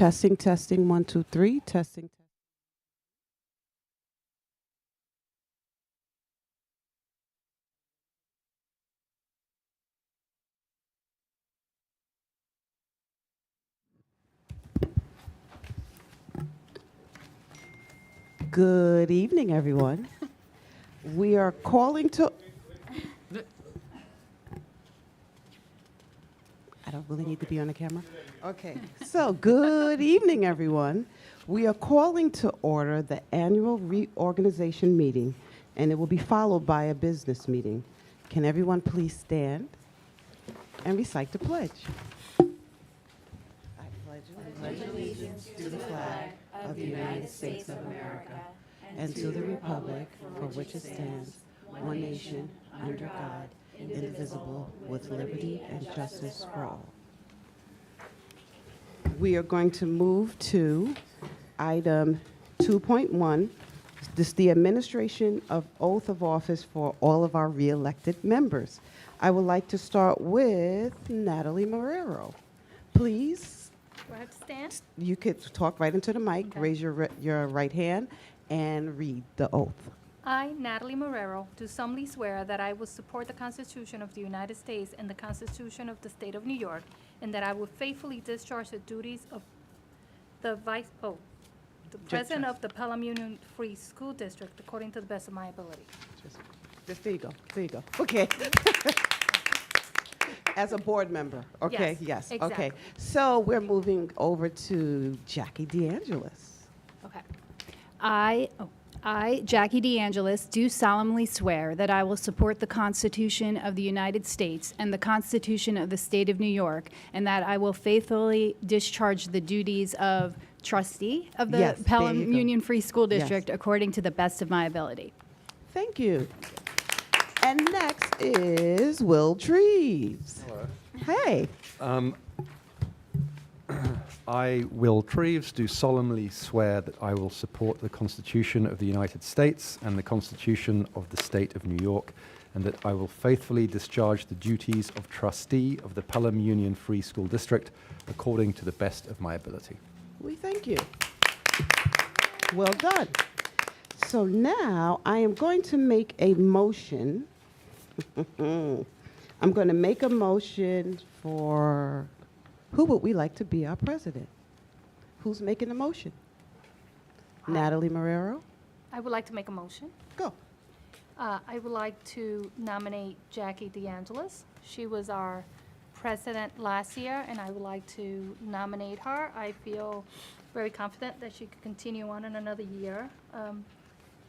Testing, testing, 1, 2, 3, testing. Good evening, everyone. We are calling to... I don't really need to be on the camera. Okay, so good evening, everyone. We are calling to order the annual reorganization meeting, and it will be followed by a business meeting. Can everyone please stand and recite the pledge? I pledge allegiance to the flag of the United States of America and to the republic for which it stands, one nation, under God, indivisible, with liberty and justice for all. We are going to move to item 2.1. This is the administration of oath of office for all of our re-elected members. I would like to start with Natalie Marrero. Please. Do I have to stand? You could talk right into the mic, Okay. raise your right hand, and read the oath. I, Natalie Marrero, do solemnly swear that I will support the Constitution of the United States and the Constitution of the State of New York, and that I will faithfully discharge the duties of the President of the Pelham Union Free School District according to the best of my ability. Just there you go. There you go. Okay. As a board member. Okay. Yes, Okay. exactly. So we're moving over to Jackie DeAngelis. Okay. I, Jackie DeAngelis, do solemnly swear that I will support the Constitution of the United States and the Constitution of the State of New York, and that I will faithfully discharge the duties of trustee of the Yes, there you Pelham go. Union Free School Yes. District according to the best of my ability. Thank you. And next is Will Treves. Hello. Hey. I, Will Treves, do solemnly swear that I will support the Constitution of the United States and the Constitution of the State of New York, and that I will faithfully discharge the duties of trustee of the Pelham Union Free School District according to the best of my ability. We thank you. Well done. So now I am going to make a motion. I'm going to make a motion for who would we like to be our president? Who's making the motion? Natalie Marrero? I would like to make a motion. Go. I would like to nominate Jackie DeAngelis. She was our president last year, and I would like to nominate her. I feel very confident that she could continue on in another year,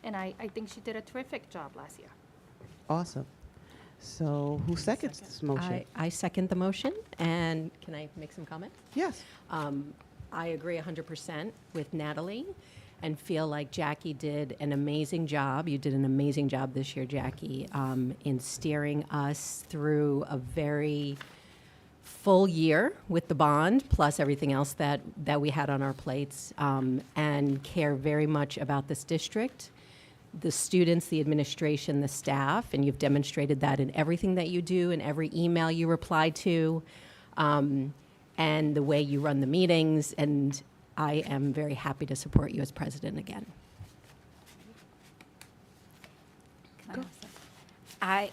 and I think she did a terrific job last year. Awesome. So who seconds this motion? I second the motion, and can I make some comments? Yes. I agree 100% with Natalie and feel like Jackie did an amazing job. You did an amazing job this year, Jackie, in steering us through a very full year with the bond, plus everything else that we had on our plates, and care very much about this district, the students, the administration, the staff, and you've demonstrated that in everything that you do, in every email you reply to, and the way you run the meetings, and I am very happy to support you as president again. I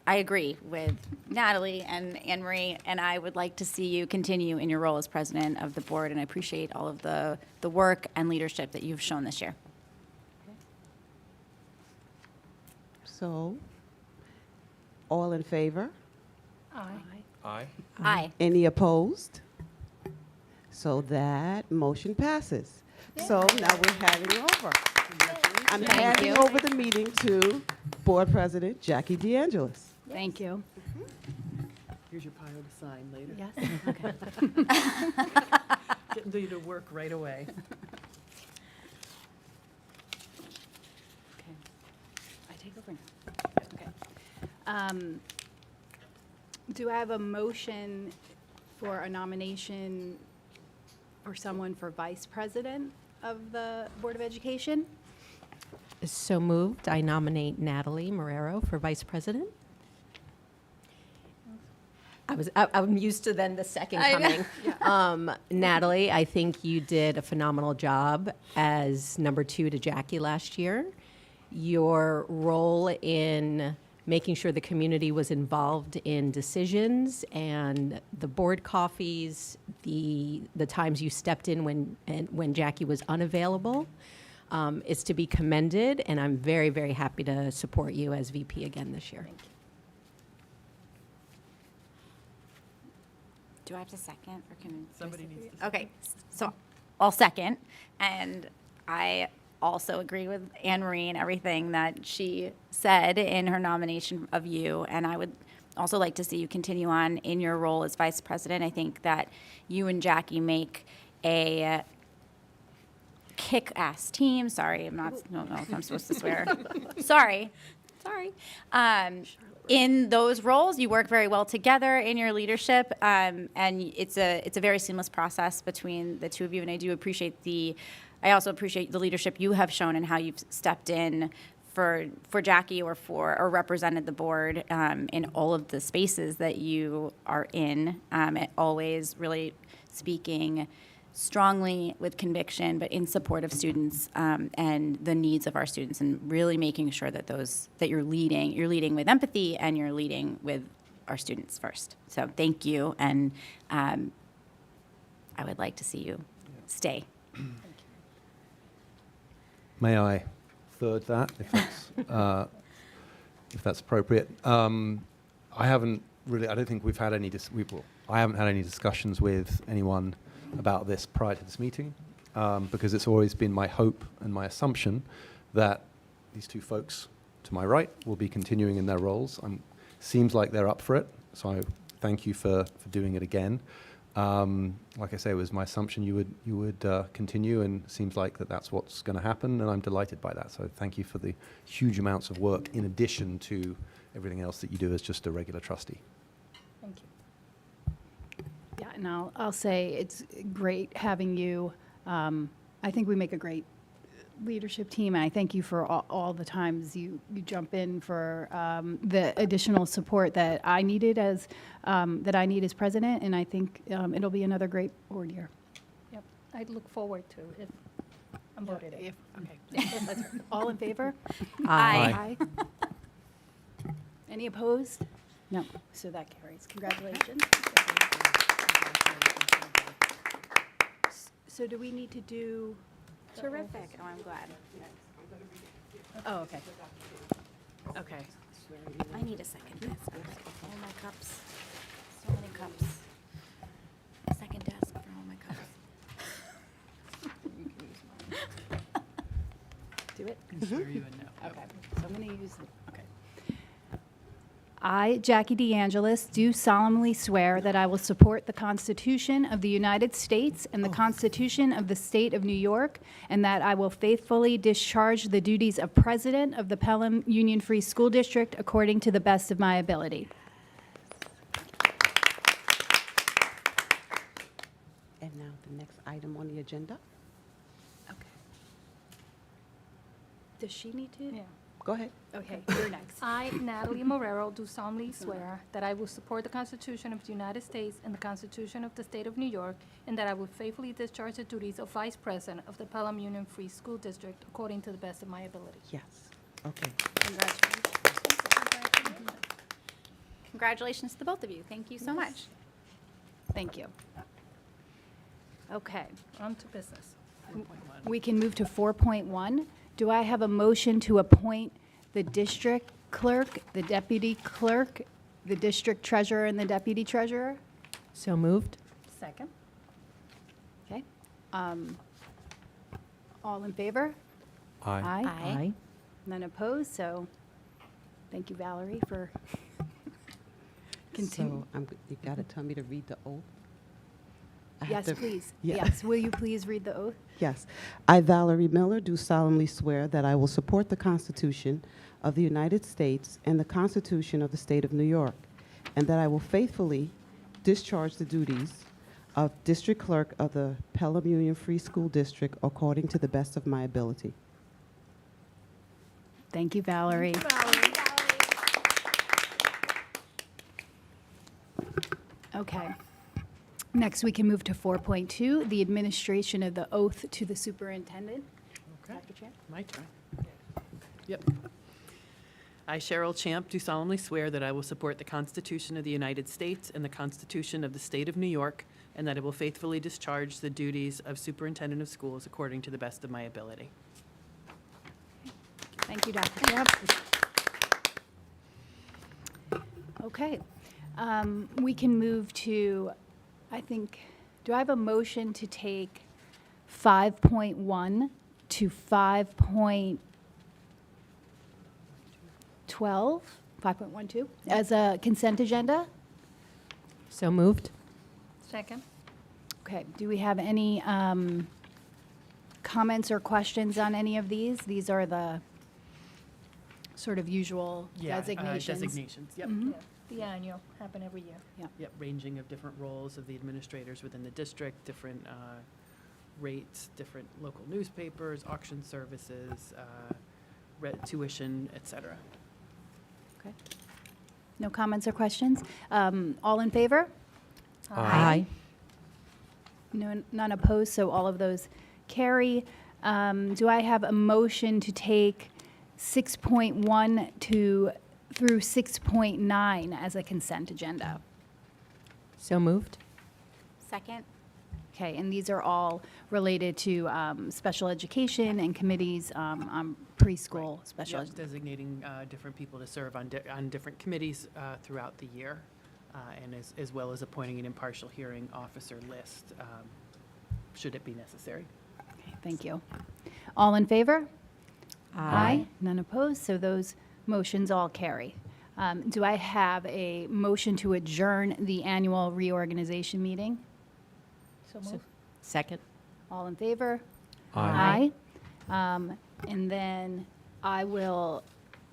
agree with Natalie and Anne Marie, and I would like to see you continue in your role as president of the board, and I appreciate all of the work and leadership that you've shown this year. So, all in favor? Aye. Aye. Aye. Any opposed? So that motion passes. So now we're handing over. I'm handing over the meeting to Board President Jackie DeAngelis. Thank you. Here's your pile to sign later. Yes. Okay. Getting you to work right away. Okay. I take over now. Okay. Do I have a motion for a nomination for someone for vice president of the Board of Education? So moved. I nominate Natalie Marrero for vice president. I'm used to then the second I know. coming. Natalie, I think you did a phenomenal job as number 2 to Jackie last year. Your role in making sure the community was involved in decisions and the board coffees, the times you stepped in when Jackie was unavailable, is to be commended, and I'm very, very happy to support you as VP again this year. Do I have to second or can? Somebody needs to. Okay, so I'll second. And I also agree with Anne Marie and everything that she said in her nomination of you. And I would also like to see you continue on in your role as vice president. I think that you and Jackie make a kick-ass team. Sorry, I don't know if I'm supposed to swear. Sorry. In those roles, you work very well together in your leadership, and it's a very seamless process between the two of you. And I also appreciate the leadership you have shown and how you've stepped in for Jackie or represented the board in all of the spaces that you are in. Always really speaking strongly with conviction, but in support of students and the needs of our students, and really making sure that you're leading with empathy and you're leading with our students first. So thank you, and I would like to see you stay. May I third that, if that's appropriate? I haven't really. I don't think we've had any. I haven't had any discussions with anyone about this prior to this meeting, because it's always been my hope and my assumption that these two folks to my right will be continuing in their roles. Seems like they're up for it, so I thank you for doing it again. Like I say, it was my assumption you would continue, and it seems like that's what's going to happen, and I'm delighted by that. So thank you for the huge amounts of work in addition to everything else that you do as just a regular trustee. Thank you. Yeah, and I'll say it's great having you. I think we make a great leadership team, and I thank you for all the times you jump in for the additional support that I needed as president, and I think it'll be another great board year. Yep, I look forward to if I'm voted in. Okay. All in favor? Aye. Any opposed? No. So that carries. Congratulations. So do we need to do? Terrific. Oh, I'm glad. Oh, okay. Okay. I need a second desk. All my cups. So many cups. A second desk for all my cups. Do it? Swear you in now. Okay. So I'm going to use okay. I, Jackie DeAngelis, do solemnly swear that I will support the Constitution of the United States and the Constitution of the State of New York, and that I will faithfully discharge the duties of President of the Pelham Union Free School District according to the best of my ability. And now the next item on the agenda. Okay. Does she need to? Yeah. Go ahead. Okay, you're next. I, Natalie Morero, do solemnly swear that I will support the Constitution of the United States and the Constitution of the State of New York, and that I will faithfully discharge the duties of Vice President of the Pelham Union Free School District according to the best of my ability. Yes. Okay. Congratulations. Congratulations to the both of you. Thank you so much. Thank you. Okay. On to business. We can move to 4.1. Do I have a motion to appoint the district clerk, the deputy clerk, the district treasurer, and the deputy treasurer? So moved. Second. Okay. All in favor? Aye. Aye. None opposed, so thank you, Valerie, for continuing. So you got to tell me to read the oath. I have Yes, to- please. Yeah. Yes, will you please read the oath? Yes. I, Valerie Miller, do solemnly swear that I will support the Constitution of the United States and the Constitution of the State of New York, and that I will faithfully discharge the duties of District Clerk of the Pelham Union Free School District according to the best of my ability. Thank you, Valerie. Okay. Next, we can move to 4.2, the administration of the oath to the superintendent. Okay, Dr. Chair? my turn. Yep. I, Cheryl Champ, do solemnly swear that I will support the Constitution of the United States and the Constitution of the State of New York, and that I will faithfully discharge the duties of superintendent of schools according to the best of my ability. Thank you, Dr. Champ. Okay. We can move to, I think, do I have a motion to take 5.1 to 5.12 as a consent agenda? So moved. Second. Okay, do we have any comments or questions on any of these? These are the sort of usual designations. Designations, yep. Mhm. Yeah, the annual, happen every year. Yep, ranging of different roles of the administrators within the district, different rates, different local newspapers, auction services, tuition, et cetera. Okay. No comments or questions? All in favor? Aye. None opposed, so all of those carry. Do I have a motion to take 6.1 through 6.9 as a consent agenda? So moved. Second. Okay, and these are all related to special education and committees on preschool special Yep, designating different people to serve on different committees throughout the year, and as well as appointing an impartial hearing officer list, should it be necessary. Okay, thank you. All in favor? None opposed, so those motions all carry. Do I have a motion to adjourn the annual reorganization meeting? So So- move. Second. All in favor? Aye. And then I will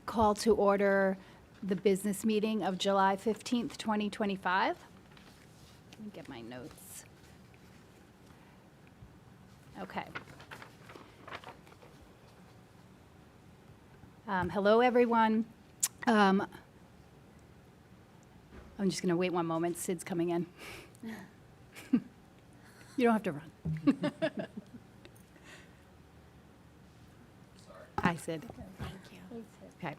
call to order the business meeting of July 15th, 2025. Let me get my notes. Okay. Hello, everyone. I'm just going to wait one moment. Sid's coming in. You don't have to run. Hi, Sid. Thank you. Okay.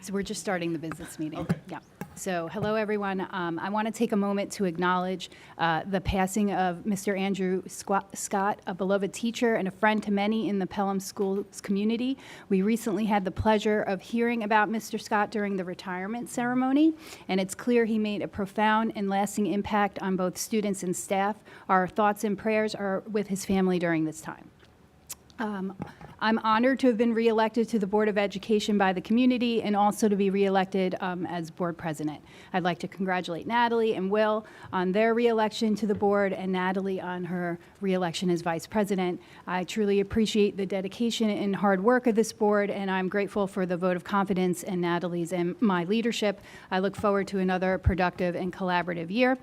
So we're just starting the business meeting. Yeah. So, hello, everyone. I want to take a moment to acknowledge the passing of Mr. Andrew Scott, a beloved teacher and a friend to many in the Pelham Schools community. We recently had the pleasure of hearing about Mr. Scott during the retirement ceremony, and it's clear he made a profound and lasting impact on both students and staff. Our thoughts and prayers are with his family during this time. I'm honored to have been reelected to the Board of Education by the community and also to be reelected as board president. I'd like to congratulate Natalie and Will on their reelection to the board and Natalie on her reelection as vice president. I truly appreciate the dedication and hard work of this board, and I'm grateful for the vote of confidence in Natalie's and my leadership. I look forward to another productive and collaborative year.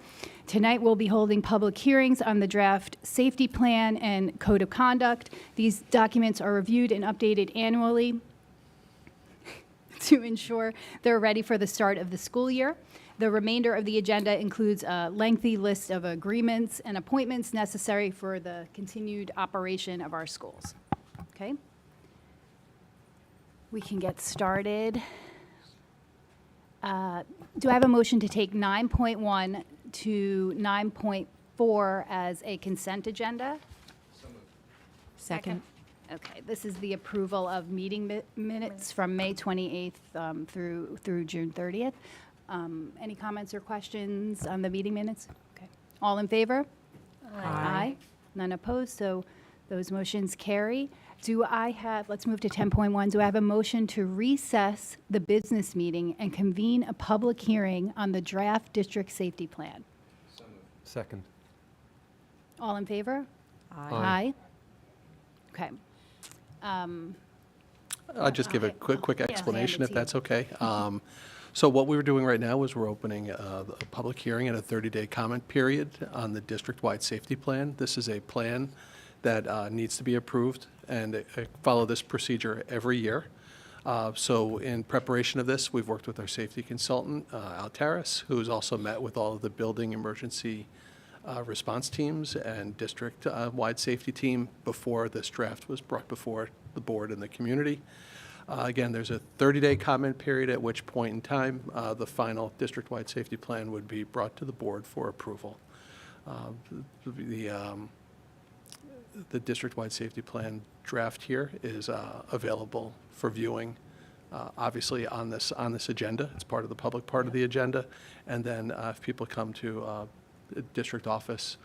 Tonight, we'll be holding public hearings on the draft safety plan and code of conduct. These documents are reviewed and updated annually to ensure they're ready for the start of the school year. The remainder of the agenda includes a lengthy list of agreements and appointments necessary for the continued operation of our schools. Okay? We can get started. Do I have a motion to take 9.1 to 9.4 as a consent agenda? Second. Okay, this is the approval of meeting minutes from May 28th through June 30th. Any comments or questions on the meeting minutes? Okay. All in favor? Aye. None opposed, so those motions carry. Let's move to 10.1. Do I have a motion to recess the business meeting and convene a public hearing on the draft district safety plan? Second. All in favor? Aye. Okay. I'll just give a quick explanation, hand it if to that's okay. So what we were doing right now is we're opening a public hearing and a 30-day comment period on the district-wide safety plan. This is a plan that needs to be approved and follow this procedure every year. So in preparation of this, we've worked with our safety consultant, Alteris, who's also met with all of the building emergency response teams and district-wide safety team before this draft was brought before the board and the community. Again, there's a 30-day comment period, at which point in time the final district-wide safety plan would be brought to the board for approval. The district-wide safety plan draft here is available for viewing, obviously on this agenda. It's part of the public part of the agenda. And then if people come to the district office,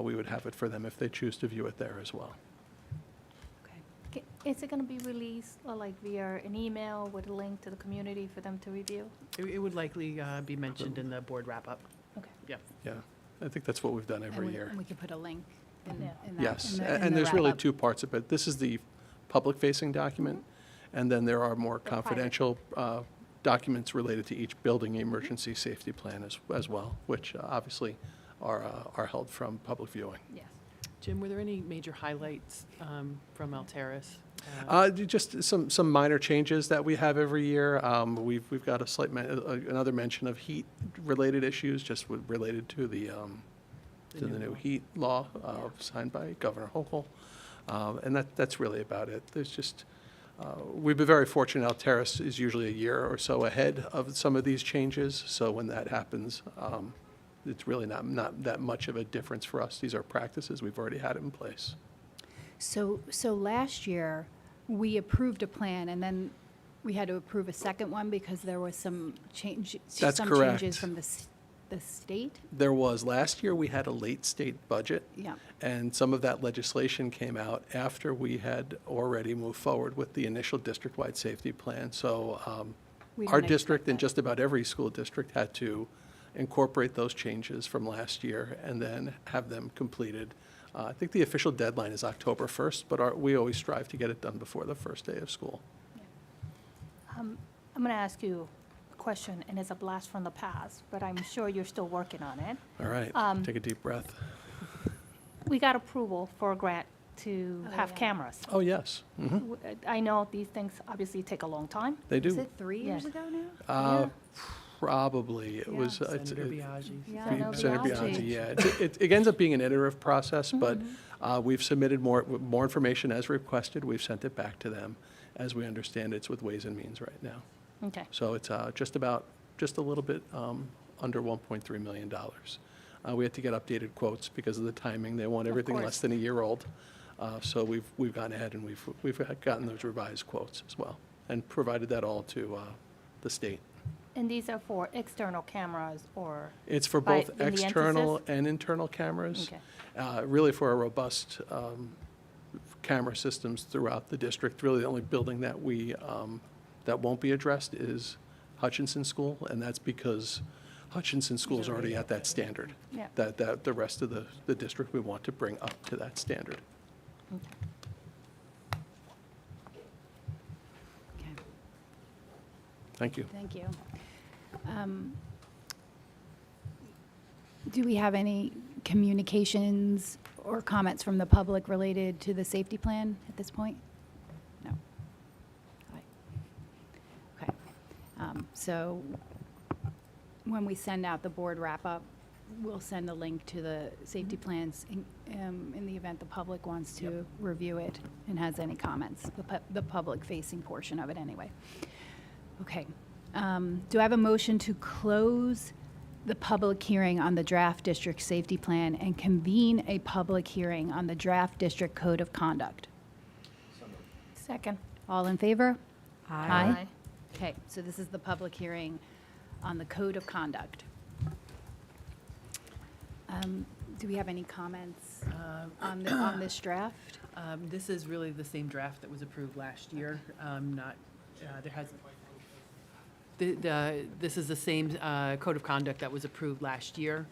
we would have it for them if they choose to view it there as well. Is it going to be released like via an email with a link to the community for them to review? It would likely be mentioned in the board wrap-up. Okay. Yeah. Yeah, I think that's what we've done every year. And we can put a link in Yeah. that. Yes, in the and there's really wrap-up. two parts of it. This is the public-facing document, and then there are more The private. confidential documents related to each building emergency safety plan as well, which obviously are held from public viewing. Yes. Jim, were there any major highlights from Alteris? Just some minor changes that we have every year. We've got a slight another mention of heat-related issues, just related to the new heat law signed by Governor Hochul, and that's really about it. There's just we've been very fortunate. Alteris is usually a year or so ahead of some of these changes, so when that happens, it's really not that much of a difference for us. These are practices we've already had in place. So last year, we approved a plan, and then we had to approve a second one because there was some change. That's some correct. changes from the state. There was. Last year, we had a late state budget. Yeah. And some of that legislation came out after we had already moved forward with the initial district-wide safety plan. So We our don't district expect and that. just about every school district had to incorporate those changes from last year and then have them completed. I think the official deadline is October 1st, but we always strive to get it done before the first day of school. I'm going to ask you a question, and it's a blast from the past, but I'm sure you're still working on it. All right, take a deep breath. We got approval for a grant to have yeah. cameras. Oh, yes. I know these things obviously take a long time. They Was do. it 3 years Yeah. ago now? Probably. It was. Senator Biaggi. Yeah, I know Senator Biaggi. Biaggi, yeah. It ends up being an iterative process, but we've submitted more information as requested. We've sent it back to them. As we understand, it's with Ways and Means right now. Okay. So it's just a little bit under $1.3 million. We had to get updated quotes because of the timing. They want everything course. less than a year old. So we've gone ahead and we've gotten those revised quotes as well and provided that all to the state. And these are for external cameras or? It's for by- both in the external emphasis? and internal cameras. Okay. Really for a robust camera systems throughout the district. Really, the only building that that won't be addressed is Hutchinson School, and that's because Hutchinson School is already at that standard. Yeah. That the rest of the district, we want to bring up to that standard. Okay, Thank you. thank you. Do we have any communications or comments from the public related to the safety plan at this point? No. Okay. So when we send out the board wrap-up, we'll send a link to the safety plans in the event the public wants to review it and has any comments, the public-facing portion of it anyway. Okay. Do I have a motion to close the public hearing on the draft district safety plan and convene a public hearing on the draft district code of conduct? Second. All in favor? Aye. Okay, so this is the public hearing on the code of conduct. Do we have any comments on this draft? This is really the same draft that was approved last year. There hasn't. This is the same code of conduct that was approved last year.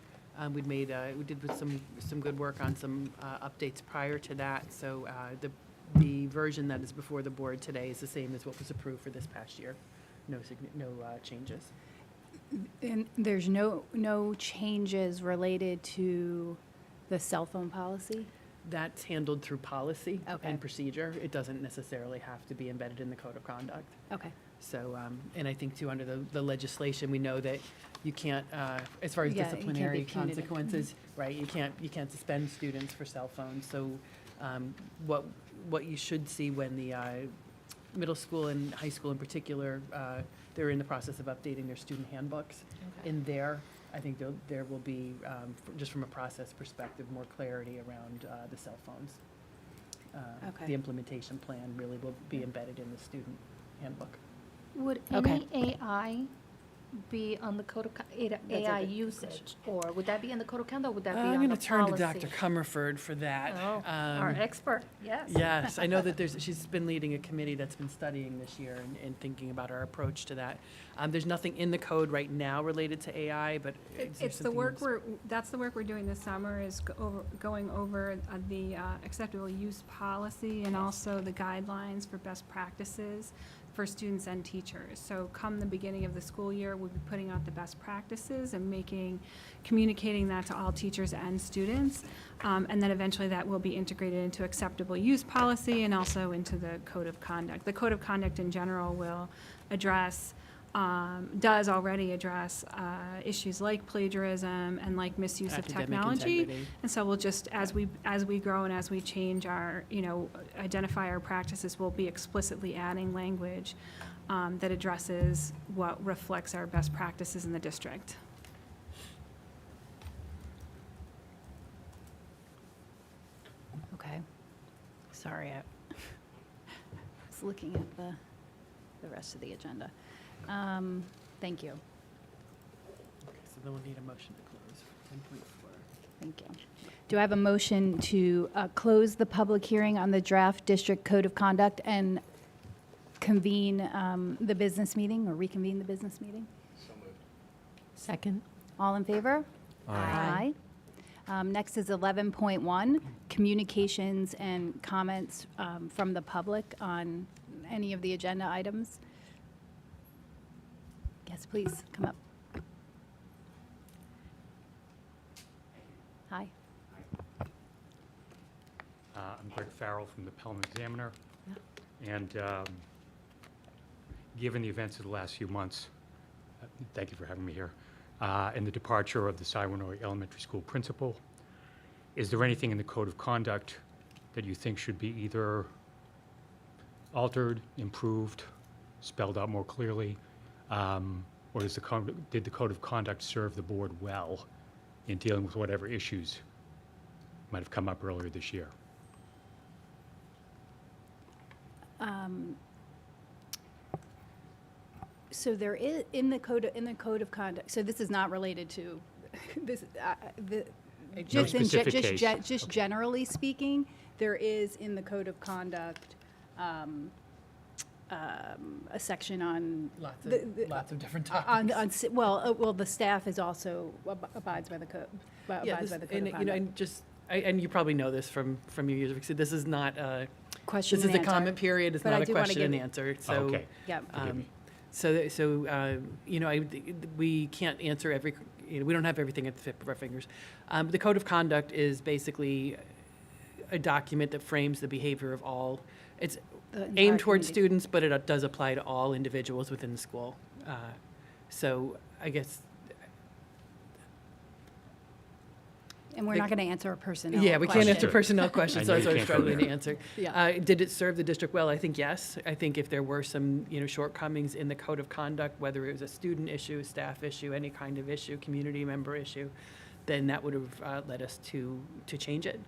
We did some good work on some updates prior to that. So the version that is before the board today is the same as what was approved for this past year. No changes. And there's no changes related to the cell phone policy? That's handled through policy Okay. and procedure. It doesn't necessarily have to be embedded in the code of conduct. Okay. So, and I think too, under the legislation, we know that you can't, as far as Yeah, you can't be disciplinary punitive. consequences, right, you can't suspend students for cell phones. So, what you should see when the middle school and high school in particular, they're in the process of updating their student handbooks. Okay. In there, I think there will be, just from a process perspective, more clarity around the cell phones. Okay. The implementation plan really will be embedded in the student handbook. Would Okay. any AI be on the code of, AI good usage? Or would that be in the code of conduct, or would that be I'm on the going to turn to policy? Dr. Comerford for that. Oh, our Um, expert, yes. Yes, I know that she's been leading a committee that's been studying this year and thinking about our approach to that. There's nothing in the code right now related to AI, but is there It's the something work else? that's the work we're doing this summer, is going over the acceptable use policy and also the guidelines for best practices for students and teachers. So come the beginning of the school year, we'll be putting out the best practices and communicating that to all teachers and students. And then eventually that will be integrated into acceptable use policy and also into the code of conduct. The code of conduct in general will address does already address issues like plagiarism and like misuse of Academic technology. integrity. And so we'll just, as we grow and as we change our, identify our practices, we'll be explicitly adding language that addresses what reflects our best practices in the district. Okay. Sorry, I was looking at the rest of the agenda. Thank you. Okay, so then we'll need a motion to close 10.4. Thank you. Do I have a motion to close the public hearing on the draft district code of conduct and convene the business meeting or reconvene the business meeting? Second. All in favor? Aye. Next is 11.1, communications and comments from the public on any of the agenda items. Yes, please, come up. Hi. I'm Greg Farrell from the Pelham Examiner. And given the events of the last few months, thank you for having me here, and the departure of the Siwanoy Elementary School principal, is there anything in the code of conduct that you think should be either altered, improved, spelled out more clearly? Or did the code of conduct serve the board well in dealing with whatever issues might have come up earlier this year? So there is, in the code of conduct, so this is not related to this, just in, specific case. just generally speaking, there is in the code of conduct, a section on. Lots of different On, topics. well, the staff is also abides by the code, Yeah, abides this- by the code of and, conduct. and just, and you probably know this from your years of experience, this is not Question this is and the answer. comment period, it's But I not a do wanna question give- and answer, so. Okay. Yeah. Forgive me. We can't answer every, we don't have everything at the tip of our fingers. The code of conduct is basically a document that frames the behavior of all. It's The entire aimed towards community. students, but it does apply to all individuals within the school. So I guess, And we're not going to answer a personnel yeah, we can't answer question. personnel questions, so I that's know what you I'm can't go struggling to there. answer. Yeah. Did it serve the district well? I think yes. I think if there were some, shortcomings in the code of conduct, whether it was a student issue, a staff issue, any kind of issue, community member issue, then that would have led us to change it.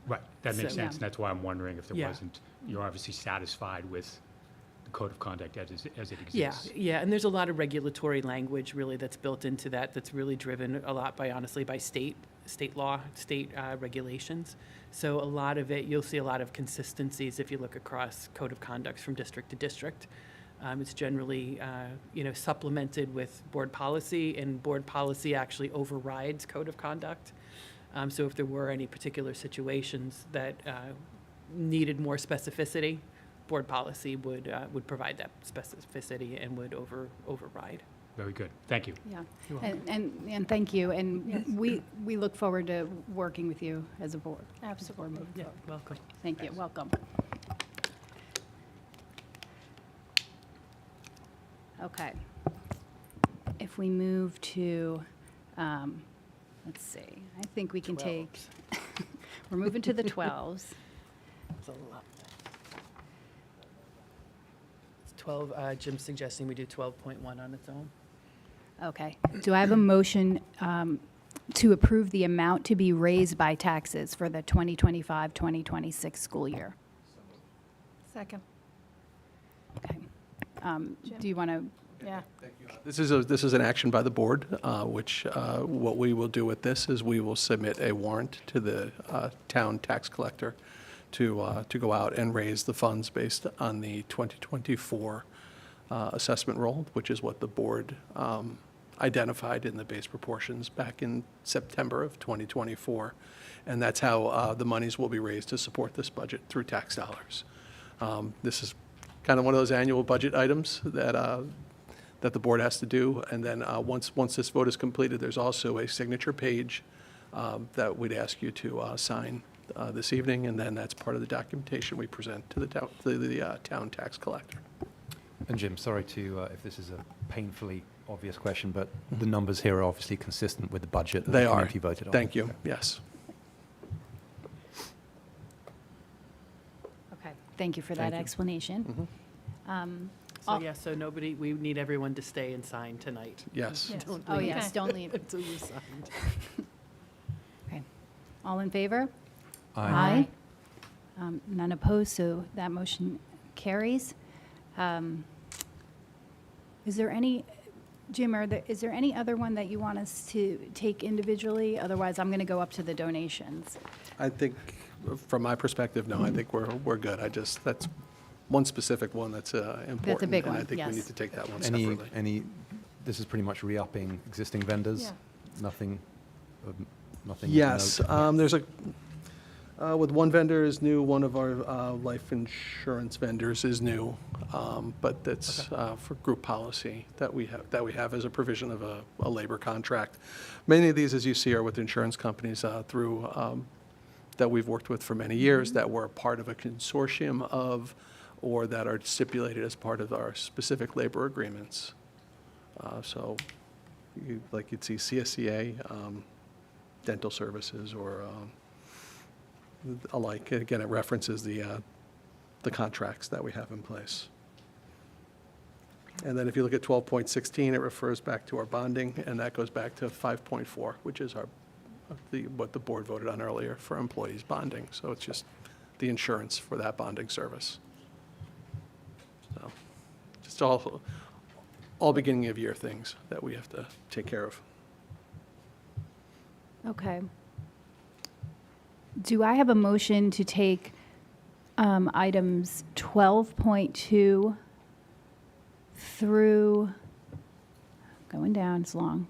Right, that makes So- sense, and that's why I'm wondering if there Yeah. wasn't, you're obviously satisfied with the code of conduct as it Yeah, exists. yeah, and there's a lot of regulatory language really that's built into that, that's really driven a lot by, honestly, by state law, state regulations. So a lot of it, you'll see a lot of consistencies if you look across code of conducts from district to district. It's generally, supplemented with board policy, and board policy actually overrides code of conduct. So if there were any particular situations that needed more specificity, board policy would provide that specificity and would override. Very good. Thank you. Yeah, and thank you, and we look forward to working with you as a board. Absolutely. Yeah, welcome. Thank you, welcome. Okay. If we move to, let's see, I think we can take, we're moving to the 12s. It's a lot. It's 12, Jim's suggesting we do 12.1 on its own. Okay. Do I have a motion to approve the amount to be raised by taxes for the 2025-2026 school year? Second. Okay. Do you want to? Yeah. This is an action by the board, which what we will do with this is we will submit a warrant to the town tax collector to go out and raise the funds based on the 2024 assessment roll, which is what the board identified in the base proportions back in September of 2024. And that's how the monies will be raised to support this budget through tax dollars. This is kind of one of those annual budget items that the board has to do. And then once this vote is completed, there's also a signature page that we'd ask you to sign this evening, and then that's part of the documentation we present to the town tax collector. And Jim, sorry to, if this is a painfully obvious question, but the numbers here are obviously consistent with the budget that They the are. community voted on. Thank you. Okay. Yes. Okay. Thank you for that Thank you. explanation. So, yeah, so nobody, we need everyone to stay and sign tonight. Yes. Yes. Don't Oh, leave yes, don't leave. until you signed. Okay. All in favor? Aye. None opposed, so that motion carries. Is there any, Jim, is there any other one that you want us to take individually? Otherwise, I'm going to go up to the donations. I think, from my perspective, no, I think we're good. That's one specific one that's important. big And one, I think we yes. need to take that one Any, separately. this is pretty much re-upping existing vendors? Yeah. Nothing, nothing? to Yes, note? there's with one vendor is new, one of our life insurance vendors is new, but that's for group policy that we have as a provision of a labor contract. Many of these, as you see, are with insurance companies through that we've worked with for many years, that were part of a consortium of, or that are stipulated as part of our specific labor agreements. So, you'd see CSCA, dental services, or alike. Again, it references the contracts that we have in place. And then if you look at 12.16, it refers back to our bonding, and that goes back to 5.4, which is what the board voted on earlier for employees bonding. So it's just the insurance for that bonding service. So just all beginning of year things that we have to take care of. Okay. Do I have a motion to take items 12.2 through, going down, it's long.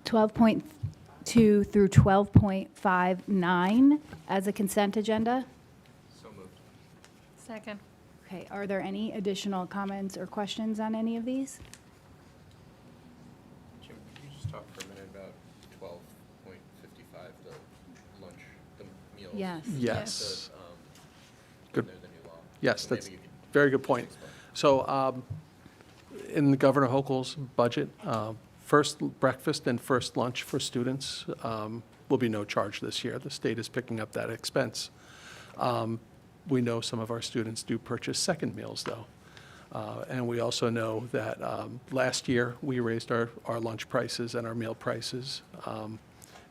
12.2 through 12.59 as a consent agenda? Second. Okay, are there any additional comments or questions on any of these? Jim, could you just talk for a minute about 12.55, the lunch, the meals? Yes. Yes. Good. Good. The new law. Yes, So maybe that's you could very good point. explain. So in the Governor Hochul's budget, first breakfast and first lunch for students will be no charge this year. The state is picking up that expense. We know some of our students do purchase second meals, though. And we also know that last year, we raised our lunch prices and our meal prices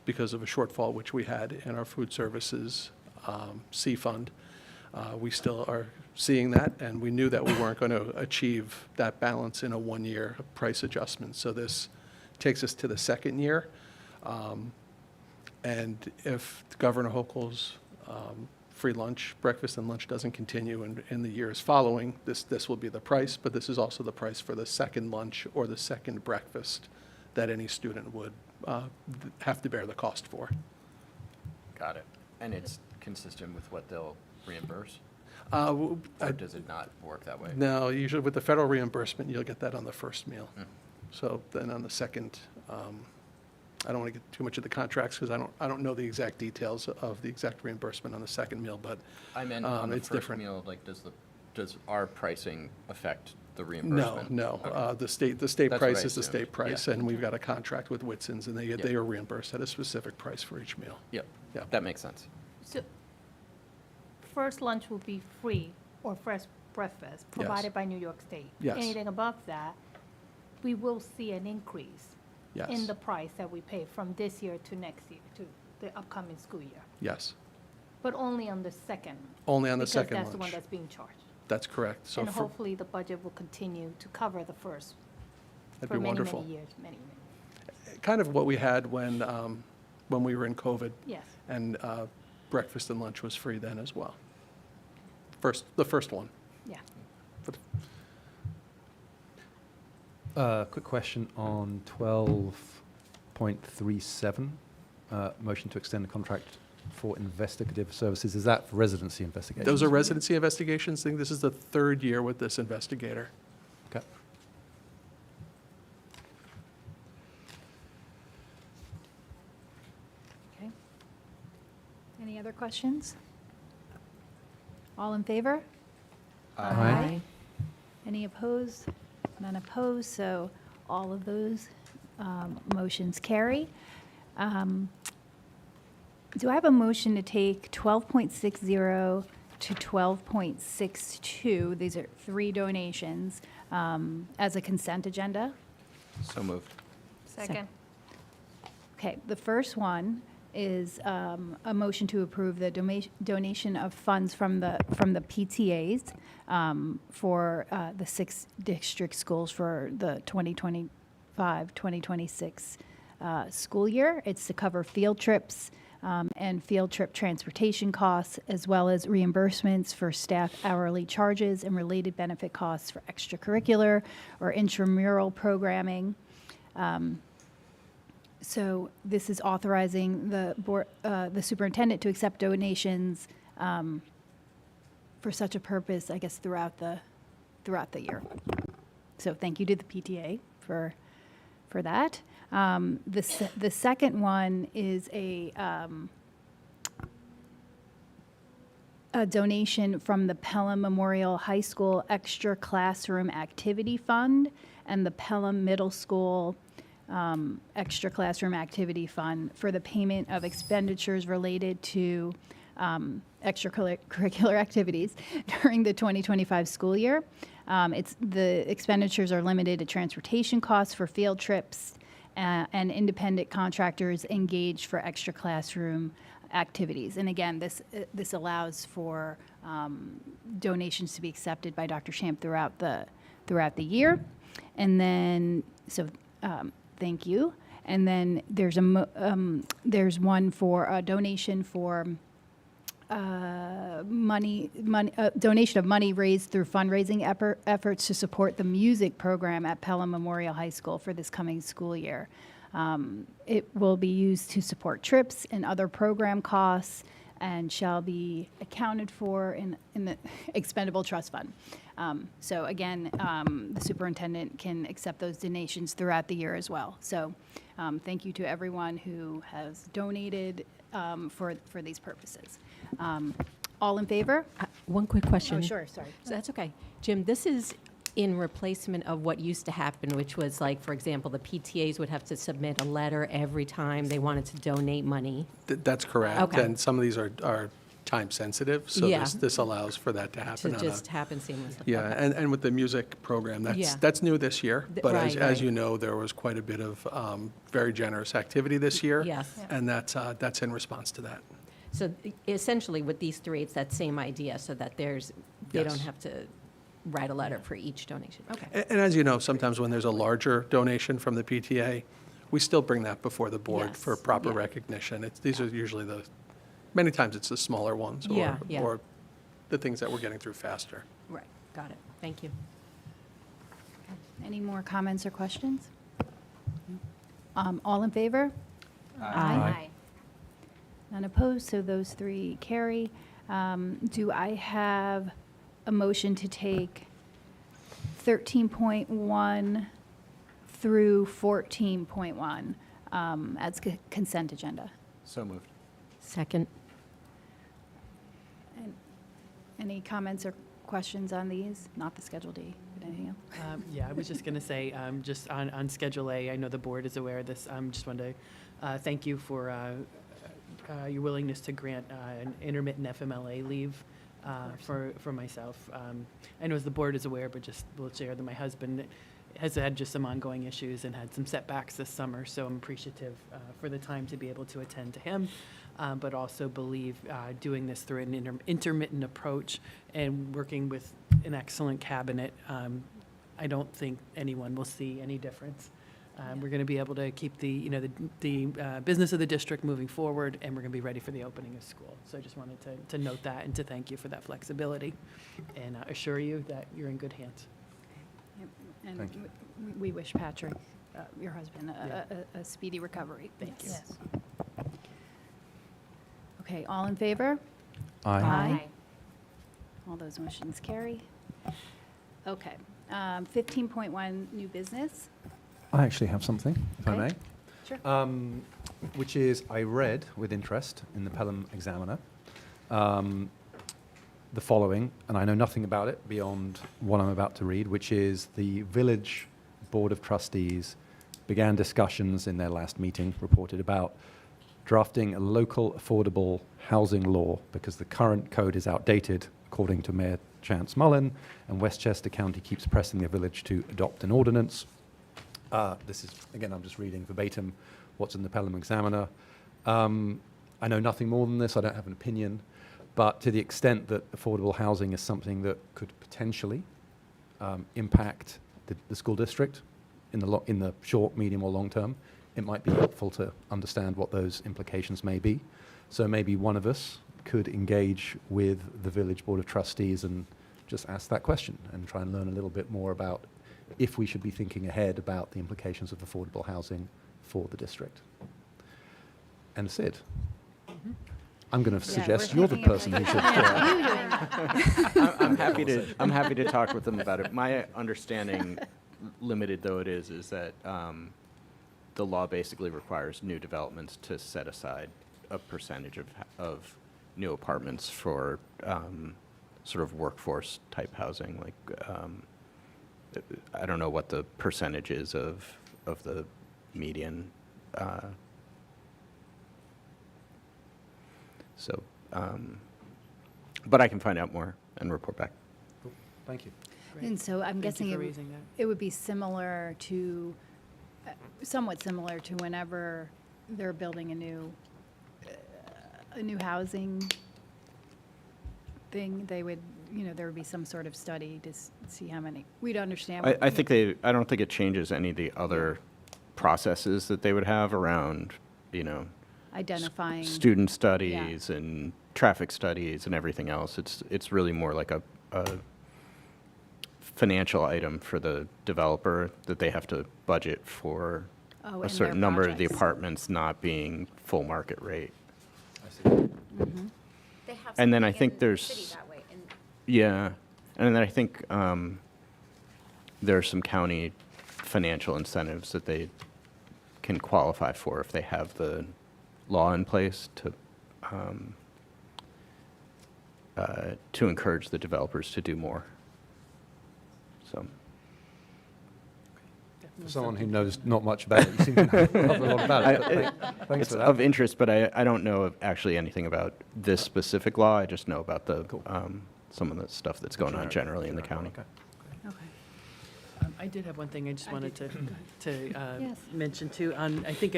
because of a shortfall which we had in our food services C fund. We still are seeing that, and we knew that we weren't going to achieve that balance in a one-year price adjustment. So this takes us to the second year. And if Governor Hochul's free lunch, breakfast and lunch doesn't continue in the years following, this will be the price, but this is also the price for the second lunch or the second breakfast that any student would have to bear the cost for. Got it. And it's consistent with what they'll reimburse? Or does it not work that way? No, usually with the federal reimbursement, you'll get that on the first meal. So then on the second, I don't want to get too much of the contracts because I don't know the exact details of the exact reimbursement on the second meal, but I meant on the it's first different. meal, like, does our pricing affect the No, reimbursement? no. Okay. The state That's price what I is the assumed. state price, Yeah. and we've got a contract with Whitson's, and they are reimbursed at a specific price for each meal. Yep, Yeah. that makes sense. So, first lunch will be free, or fresh breakfast, provided by New York State. Yes. Anything above that, we will see an increase Yes. in the price that we pay from this year to next year, to the upcoming school year. Yes, But only on the second. only on the second Because that's the one lunch. that's being charged. That's correct. So And for, hopefully, the budget will continue to cover the first that'd for be many, wonderful. many years, many. Kind of what we had when we were in COVID. Yes. And breakfast and lunch was free then as well. The first one. Yeah. For the- Quick question on 12.37, motion to extend the contract for investigative services. Is that for residency investigations? Those are residency investigations. I think this is the third year with this investigator. Okay. Okay. Any other questions? All in favor? Aye. Any opposed? None opposed, so all of those motions carry. Do I have a motion to take 12.60 to 12.62, these are 3 donations, as a consent agenda? So moved. Second. Okay, the first one is a motion to approve the donation of funds from the PTAs for the 6 district schools for the 2025-2026 school year. It's to cover field trips and field trip transportation costs, as well as reimbursements for staff hourly charges and related benefit costs for extracurricular or intramural programming. So this is authorizing the superintendent to accept donations for such a purpose, I guess, throughout the year. So thank you to the PTA for that. The second one is a donation from the Pelham Memorial High School Extra Classroom Activity Fund and the Pelham Middle School Extra Classroom Activity Fund for the payment of expenditures related to extracurricular activities during the 2025 school year. The expenditures are limited to transportation costs for field trips and independent contractors engaged for extra classroom activities. And again, this allows for donations to be accepted by Dr. Champ throughout the year. And then, thank you. And then there's one for a donation for donation of money raised through fundraising efforts to support the music program at Pelham Memorial High School for this coming school year. It will be used to support trips and other program costs and shall be accounted for in the expendable trust fund. So again, the superintendent can accept those donations throughout the year as well. So thank you to everyone who has donated for these purposes. All in favor? One quick question. Oh, sure, sorry. So that's okay. Jim, this is in replacement of what used to happen, which was like, for example, the PTAs would have to submit a letter every time they wanted to donate money. That's correct. Okay. And some of these are time sensitive, so Yeah. this allows for that to happen. To on just happen seamlessly. Yeah, Okay. and with the music program, Yeah. that's new this year. But Right, as right. you know, there was quite a bit of very generous activity this year. Yes. Yeah. And that's in response to that. So essentially, with these 3, it's that same idea, so that they Yes. don't have to write a letter for each donation. Okay. And as you know, sometimes when there's a larger donation from the PTA, we still bring that before the board for Yes, proper yeah. recognition. These are usually many times it's the smaller ones Yeah, yeah. or the things that we're getting through faster. Right, got it. Thank you. Any more comments or questions? All in favor? Aye. None opposed, so those 3 carry. Do I have a motion to take 13.1 through 14.1 as consent agenda? So moved. Second. And any comments or questions on these? Not the Schedule D, but anything else? Yeah, I was just going to say, just on Schedule A, I know the board is aware of this. Just wanted to thank you for your willingness to grant an intermittent FMLA leave for myself. I know as the board is aware, but just will share that my husband has had just some ongoing issues and had some setbacks this summer, so I'm appreciative for the time to be able to attend to him, but also believe doing this through an intermittent approach and working with an excellent cabinet, I don't think anyone will see any difference. We're going to be able to keep the business of the district moving forward, and we're going to be ready for the opening of school. So I just wanted to note that and to thank you for that flexibility and assure you that you're in good hands. And Thank you. we wish Patrick, your husband, a speedy recovery. Thank you. Yes. Okay, all in favor? Aye. All those motions carry. Okay, 15.1, new business. I actually have something, if I Okay. may. Sure. Which is, I read with interest in the Pelham Examiner the following, and I know nothing about it beyond what I'm about to read, which is the Village Board of Trustees began discussions in their last meeting, reported about drafting a local affordable housing law because the current code is outdated, according to Mayor Chance Mullen, and Westchester County keeps pressing the village to adopt an ordinance. This is, again, I'm just reading verbatim what's in the Pelham Examiner. I know nothing more than this. I don't have an opinion. But to the extent that affordable housing is something that could potentially impact the school district in the short, medium, or long term, it might be helpful to understand what those implications may be. So maybe one of us could engage with the Village Board of Trustees and just ask that question and try and learn a little bit more about if we should be thinking ahead about the implications of affordable housing for the district. And Sid, I'm going to suggest we're you're the thinking person who about should do it. I'm happy to talk with them about it. My understanding, limited though it is that the law basically requires new developments to set aside a percentage of new apartments for sort of workforce type housing. Like I don't know what the percentage is of the median. But I can find out more and report back. Cool. Thank you. Great. And so I'm Thank you guessing for raising that. it would be similar to, somewhat similar to whenever they're building a new housing thing, they would, there would be some sort of study to see how many, we'd understand. I don't think it changes any of the other processes that they would have around, Identifying. student studies and traffic studies and everything else. It's really more like a financial item for the developer that they have to budget for Oh, in a their certain number of the projects. apartments not being full market rate. I see. They have And then something I think in the there's- city that way, and Yeah, and then I think there are some county financial incentives that they can qualify for if they have the law in place to encourage the developers to do more. So, For someone who knows not much about it, you seem to know a lot about it. but thanks it's for of that. interest, but I don't know of actually anything about this specific law. I just know about the some of the stuff that's going on generally in the county. Okay. Okay. I did have one thing I just wanted to Yes. mention too. I think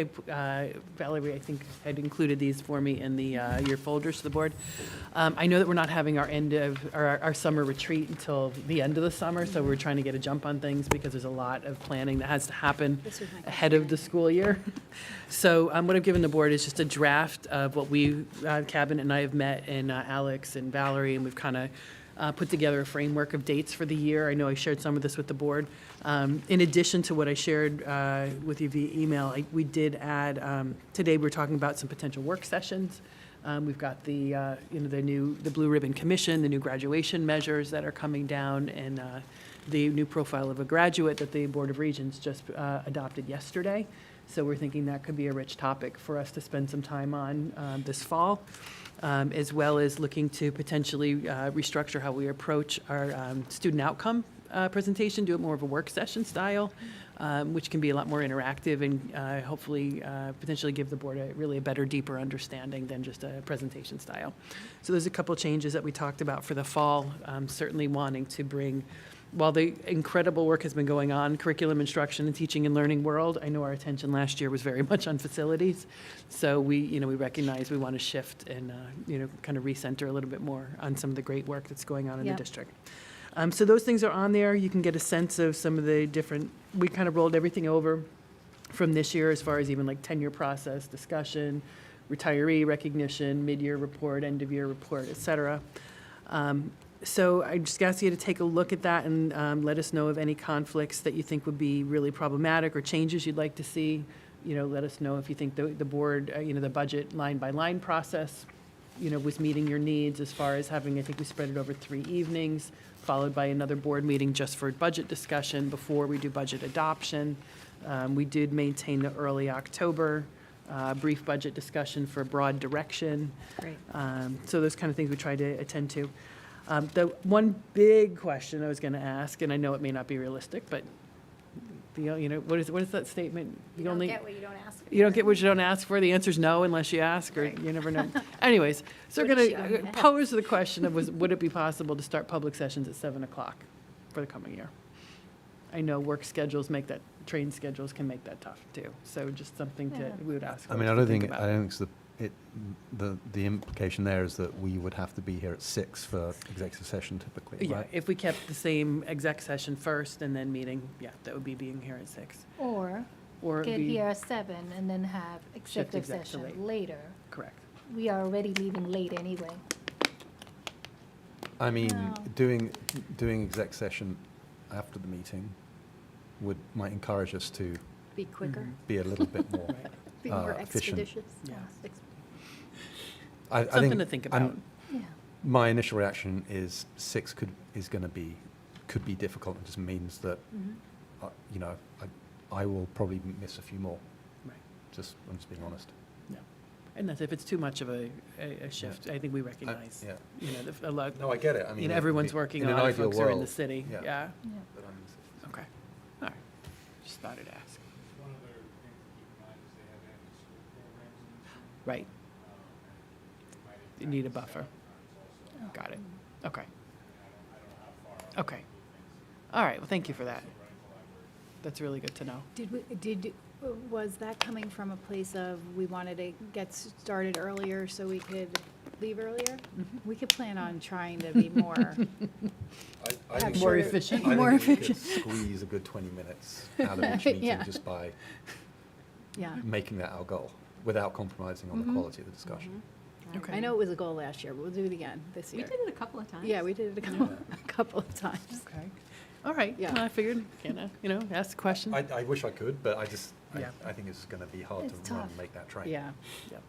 Valerie, I think, had included these for me in your folders to the board. I know that we're not having our end of our summer retreat until the end of the summer, so we're trying to get a jump on things because there's a lot of planning that has to happen This was my ahead of the school year. So what I've given the board is just a draft of what we, Cabinet and I have met, and Alex and Valerie, and we've kind of put together a framework of dates for the year. I know I shared some of this with the board. In addition to what I shared with you via email, we did add, today we're talking about some potential work sessions We've got the Blue Ribbon Commission, the new graduation measures that are coming down, and the new profile of a graduate that the Board of Regents just adopted yesterday. So we're thinking that could be a rich topic for us to spend some time on this fall, as well as looking to potentially restructure how we approach our student outcome presentation, do it more of a work session style, which can be a lot more interactive and hopefully potentially give the board a better, deeper understanding than just a presentation style. So there's a couple changes that we talked about for the fall, certainly wanting to bring, while the incredible work has been going on, curriculum instruction and teaching and learning world, I know our attention last year was very much on facilities. So we recognize we want to shift and, kind of recenter a little bit more on some of the great work that's going on in the Yep. district. So those things are on there. You can get a sense of some of the different, we kind of rolled everything over from this year as far as even like tenure process, discussion, retiree recognition, mid-year report, end-of-year report, et cetera. So I just ask you to take a look at that and let us know of any conflicts that you think would be really problematic or changes you'd like to see. Let us know if you think the board, the budget line-by-line process, was meeting your needs as far as having, I think we spread it over 3 evenings, followed by another board meeting just for budget discussion before we do budget adoption. We did maintain the early October brief budget discussion for broad direction. Great. So those kind of things we try to attend to. The one big question I was going to ask, and I know it may not be realistic, but what is that statement? You don't get what you don't ask for. You don't get what you don't ask for. The answer's no unless you ask, or you never know. Anyways, so we're What is going she to gonna pose the question of would it be possible to start public sessions at 7 o'clock for the coming year? I know work schedules make that, train schedules can make that tough too. So just something Yeah. we would ask. I mean, folks I to don't think think, about. I don't think the implication there is that we would have to be here at 6 for executive session typically, Yeah, right? if we kept the same exec session first and then meeting, that would be being here at 6. Or Or it'd get be- here at 7 and then have executive exec to session later. Correct. We are already leaving late anyway. I mean, No. doing exec session after the meeting might encourage us to Be quicker, be a little bit more be more efficient. expeditious. Yeah. I Something think to think I'm- about. Yeah. My initial reaction is 6 could be difficult. It just means that, I will probably miss a few more. Right. I'm just being honest. And that's if it's too much of a shift, I think we recognize. Yeah. A lot, No, I get it. I mean, everyone's working in an on it, ideal folks are in the world, city. yeah. Yeah, Yeah. but I'm in 6. okay. All right. Just thought I'd ask. One other thing to keep in mind is they have after-school programs in this year. Right. It might You need a impact buffer. staff times also. Got it. Okay. I don't know how far. Okay. All right, well, thank you for that. That's really good to know. Was that coming from a place of we wanted to get started earlier so we could leave earlier? We could plan on trying to be more, I Have think More shorter- efficient. I more think we could efficient. squeeze a good 20 minutes out of each meeting Yeah. just by Yeah. making that our goal without compromising on the quality of the discussion. Okay. I know it was a goal last year, but we'll do it again this We year. did it a couple of times. Yeah, we did it a couple of times. Okay. All right. Yeah. Well, I figured, ask the question. I wish I could, but I Yeah. think it's going to be hard It's to run tough. and make that train. Yeah. Yep.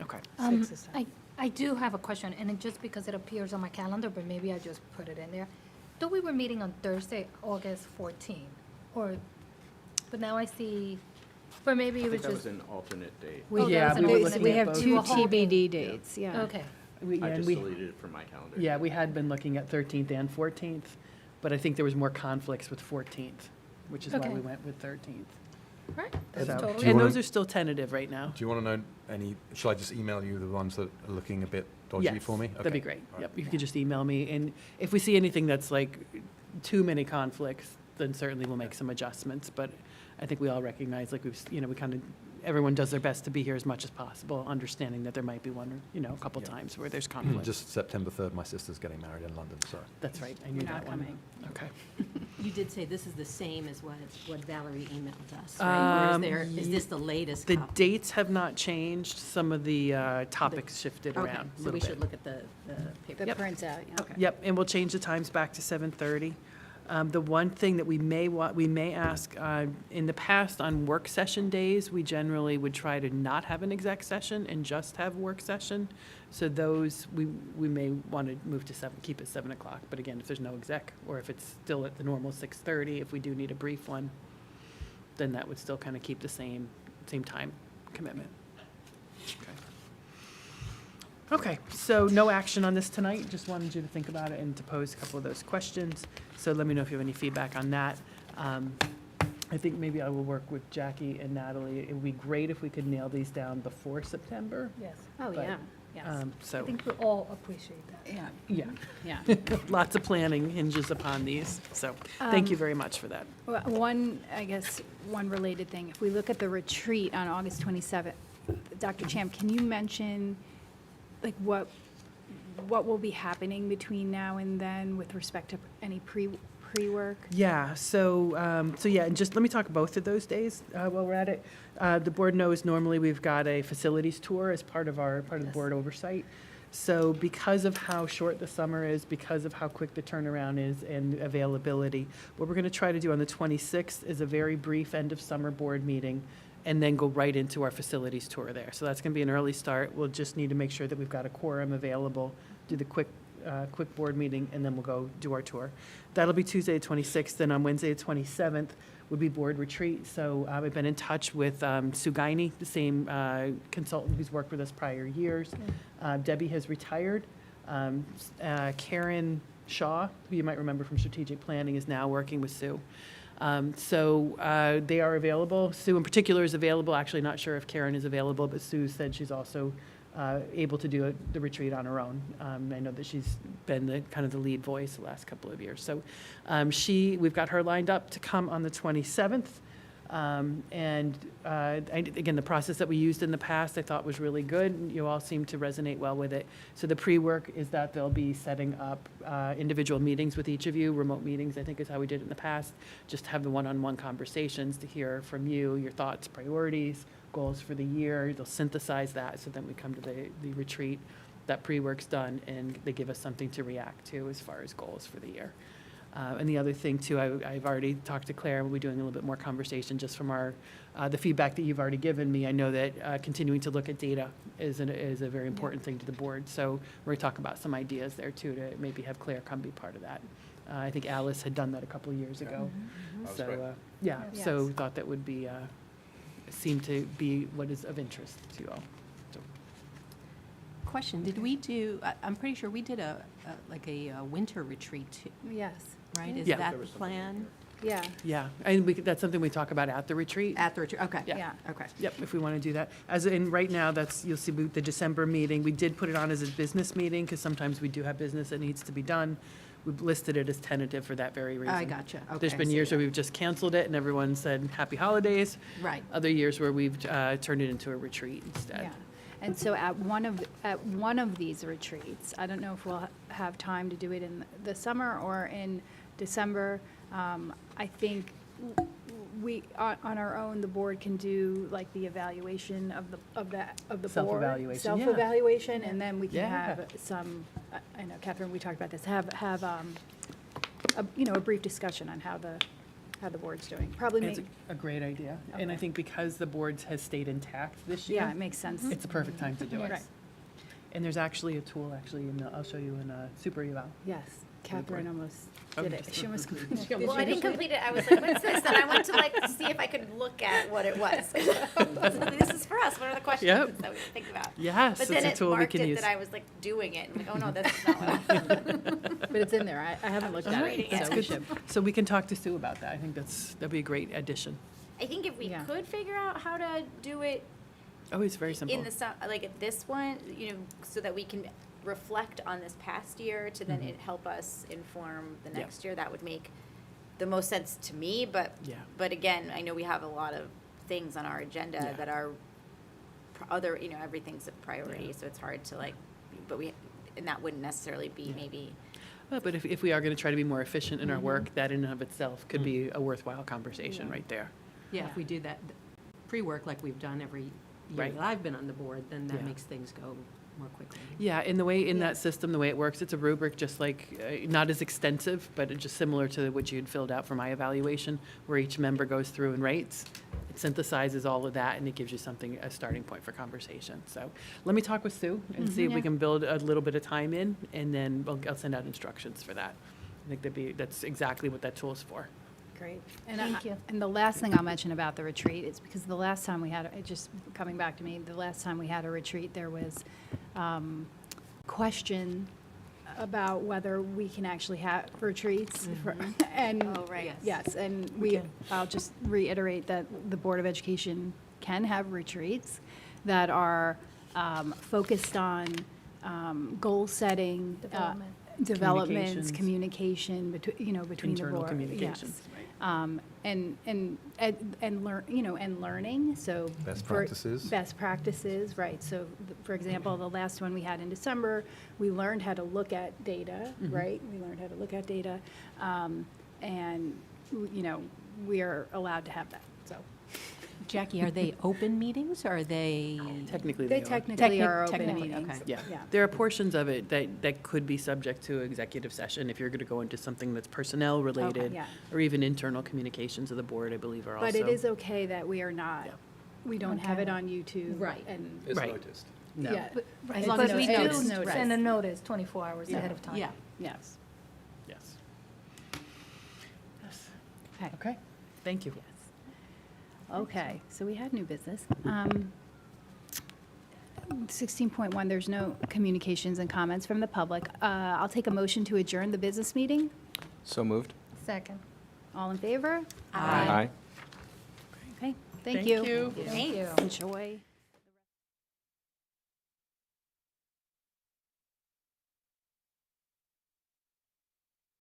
Okay. Six is tough. I do have a question, and it just because it appears on my calendar, but maybe I just put it in there. Thought we were meeting on Thursday, August 14, but now I see, or maybe I it was think that was just, an alternate date. Oh, that Yeah, was an we were alternate looking We at have both. two We were hoping- TBD dates, yeah. okay. We- I and just we- deleted it from my calendar. Yeah, we had been looking at 13th and 14th, but I think there was more conflicts with 14th, which is why Okay. we went with 13th. Right, that's So- totally. Do you And wanna- those are still tentative right now. Do you want to know shall I just email you the ones that are looking a bit dodgy Yes, for me? that'd be Okay. great. All right. Yep, you could just email me, and if we see anything that's like too many conflicts, then certainly we'll make some adjustments, but I think we all recognize, like we kind of, everyone does their best to be here as much as possible, understanding that there might be one or, a couple Yeah. times where there's conflict. Just September 3rd, my sister's getting married in London, so. That's right, I knew You're not that one. coming. Okay. You did say this is the same as what Valerie emailed us, right? Or is this the latest The copy? dates have not changed, some of the topics shifted Okay, around a so little we bit. should look at the paper. The printout, yeah. Okay. Yep, and we'll change the times back to 7:30. The one thing that we may ask, in the past on work session days, we generally would try to not have an exec session and just have work session. So those, we may want to move to keep it 7 o'clock. But again, if there's no exec, or if it's still at the normal 6:30, if we do need a brief one, then that would still kind of keep the same time commitment. Okay, so no action on this tonight, just wanted you to think about it and to pose a couple of those questions. So let me know if you have any feedback on that. I think maybe I will work with Jackie and Natalie. It would be great if we could nail these down before September. Yes. Oh, But, yeah, yes. I So, think we all appreciate that. Yeah, yeah, yeah. lots of planning hinges upon these, so thank you very much for that. Well, one related thing, if we look at the retreat on August 27th, Dr. Champ, can you mention, like, what will be happening between now and then with respect to any pre-work? Yeah, so yeah, and just let me talk both of those days while we're at it. The board knows normally we've got a facilities tour as part of the board oversight. So because of how short the summer is, because of how quick the turnaround is and availability, what we're going to try to do on the 26th is a very brief end of summer board meeting and then go right into our facilities tour there. So that's going to be an early start. We'll just need to make sure that we've got a quorum available, do the quick board meeting, and then we'll go do our tour. That'll be Tuesday the 26th, then on Wednesday the 27th would be board retreat. So I've been in touch with Sue Guiney, the same consultant who's worked with us prior years. Debbie has retired. Karen Shaw, who you might remember from strategic planning, is now working with Sue. So they are available. Sue in particular is available. Actually, not sure if Karen is available, but Sue said she's also able to do the retreat on her own. I know that she's been the kind of the lead voice the last couple of years. So we've got her lined up to come on the 27th. Again, the process that we used in the past I thought was really good. You all seem to resonate well with it. So the pre-work is that they'll be setting up individual meetings with each of you, remote meetings, I think is how we did it in the past. Just have the one-on-one conversations to hear from you, your thoughts, priorities, goals for the year. They'll synthesize that, so then we come to the retreat. That pre-work's done, and they give us something to react to as far as goals for the year. And the other thing, too, I've already talked to Claire, and we'll be doing a little bit more conversation just from the feedback that you've already given me. I know that continuing to look at data is a very important thing to the board. So we're going to talk about some ideas there, too, to maybe have Claire come be part of that. I think Alice had done that a couple of years ago. So, yeah, so Yes. thought that would be, seem to be what is of interest to you all. So, Question, did we do, I'm pretty sure we did a winter retreat, too, Yes, right? Is Yeah. that the plan? yeah, yeah, and that's something we talk about at the retreat. At the retreat, okay. yeah. Okay. Yep, if we want to do that. Right now, you'll see the December meeting. We did put it on as a business meeting because sometimes we do have business that needs to be done. We've listed it as tentative for that very reason. I gotcha. Okay, There's I been see years where that. we've just canceled it and everyone said, happy holidays. Right. Other years where we've turned it into a retreat instead. Yeah. And so at one of these retreats, I don't know if we'll have time to do it in the summer or in December. I think we, on our own, the board can do like the evaluation of the board. Self-evaluation, yeah. Self-evaluation, and then we can Yeah. have some, I know, Catherine, we talked about this, have a brief discussion on how the board's doing. Probably It's make, a great idea. And I Okay. think because the board has stayed intact this year. yeah, it makes sense. It's a perfect time to do it. Right. And there's actually a tool, I'll show you in Super Eval. Yes, Catherine almost Oh, did you it. just- She almost completed it. Well, I didn't complete it. I was like, what's this? And I went to see if I could look at what it was. This is for us. What are the questions Yep. that we think about? Yes, But it's then a it tool we marked can it use. that I was like doing it. And like, oh no, that's not what But it's in there. I haven't looked at it, That's so we should. So we can talk to Sue about that. I think that'd be a great addition. I think if we Yeah. could figure out how to do it Oh, it's very simple. in like at this one, so that we can reflect on this past year to then it help us inform the Yeah. next year, that would make the most sense to me. But Yeah. but again, I know we have a lot of things on our agenda Yeah. that are everything's a priority, Yeah. so it's hard to and that wouldn't necessarily be Yeah. maybe. But if we are going to try to be more efficient in our work, that in and of itself could be a worthwhile conversation Yeah. right there. Yeah, if we do that pre-work like we've done every year Right. that I've been on the board, then that Yeah. makes things go more quickly. Yeah, in the way, in that system, the way it works, it's a rubric, just like, not as extensive, but it's just similar to what you had filled out for my evaluation, where each member goes through and rates. It synthesizes all of that, and it gives you something, a starting point for conversation. So let me talk with Sue and see if we can build a little bit of time in, and then I'll send out instructions for that. I think that's exactly what that tool is for. Great. Thank you. And the last thing I'll mention about the retreat is because the last time we had, it just coming back to me, the last time we had a retreat, there was question about whether we can actually have retreats. And, Oh, right. yes, and We I'll just reiterate that the Board of Education can have retreats that are focused on goal setting, Development. developments, communication between the Internal board. communications, Yes. And learn, and learning, so. Best for- practices. Best practices, right. So, for example, the last one we had in December, we learned how to look at data, right? We learned how to look at data. And, we are allowed to have that, so. Jackie, are they open meetings or are they? Technically, They they are. technically are open Technically, meetings. okay. Yeah, Yeah. there are portions of it that could be subject to executive session if you're going to go into something that's personnel related, yeah. or even internal communications of the board, I believe, are also. But it is okay that we are not, Yeah. we don't have it on YouTube. Right. And, Right. No. yeah. As It's long as But we it's do noticed. send a notice 24 hours ahead of time. Yeah. Yes. Yes. Yes. Okay. Okay, thank you. Okay, so we had new business. 16.1, there's no communications and comments from the public. I'll take a motion to adjourn the business meeting. So moved? Second. All in favor? Aye. Okay, thank Thank you. you. Thank you. Enjoy.